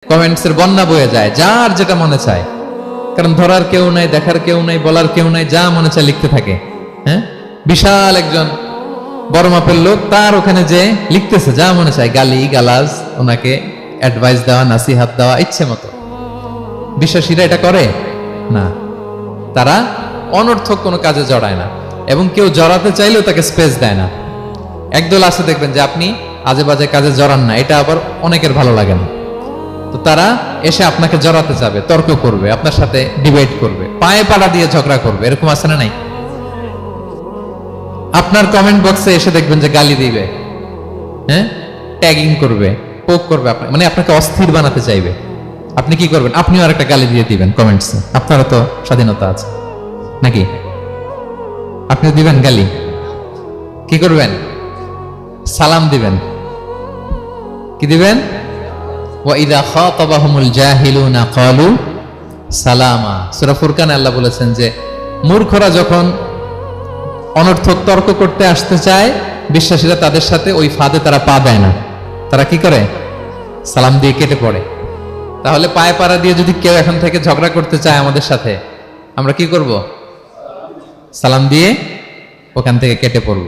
কমেন্টসের বন্যা বয়ে যায়, যার যেটা মনে চায়, কারণ ধরার কেউ নাই, দেখার কেউ নাই, বলার কেউ নাই, যা মনে চায় লিখতে থাকে। হ্যাঁ, বিশাল একজন বড় মাপের লোক, তার ওখানে যে লিখতেছে যা মনে চায়, গালি গালাজ, ওনাকে অ্যাডভাইস দেওয়া, নাসিহাত দেওয়া ইচ্ছে মতো। বিশ্বাসীরা এটা করে না, তারা অনর্থক কোনো কাজে জড়ায় না, এবং কেউ জড়াতে চাইলেও তাকে স্পেস দেয় না। একদল আছে দেখবেন যে আপনি আজে বাজে কাজে জড়ান না, এটা আবার অনেকের ভালো লাগে না, তো তারা এসে আপনাকে জড়াতে যাবে, তর্ক করবে, আপনার সাথে ডিবেট করবে, পায়ে পাড়া দিয়ে ঝগড়া করবে, এরকম আছে না নাই? আপনার কমেন্ট বক্সে এসে দেখবেন যে গালি দিবে, হ্যাঁ, ট্যাগিং করবে, পোক করবে, মানে আপনাকে অস্থির বানাতে চাইবে। আপনি কি করবেন? আপনিও আরেকটা গালি দিয়ে দিবেন কমেন্টসে। আপনারও তো স্বাধীনতা আছে নাকি? আপনিও দিবেন গালি? কি করবেন? সালাম দিবেন। কি দিবেন? ওয়াইদা খাতাবাহুমুল জাহিলুনা ক্বালু সালামা। সূরা ফুরকানে আল্লাহ বলেছেন যে মূর্খরা যখন অনর্থক তর্ক করতে আসতে চায়, বিশ্বাসীরা তাদের সাথে ওই ফাঁদে তারা পা দেয় না। তারা কি করে? সালাম দিয়ে কেটে পড়ে। তাহলে পায়ে পাড়া দিয়ে যদি কেউ এখন থেকে ঝগড়া করতে চায় আমাদের সাথে, আমরা কি করব? সালাম দিয়ে ওখান থেকে কেটে পড়ব।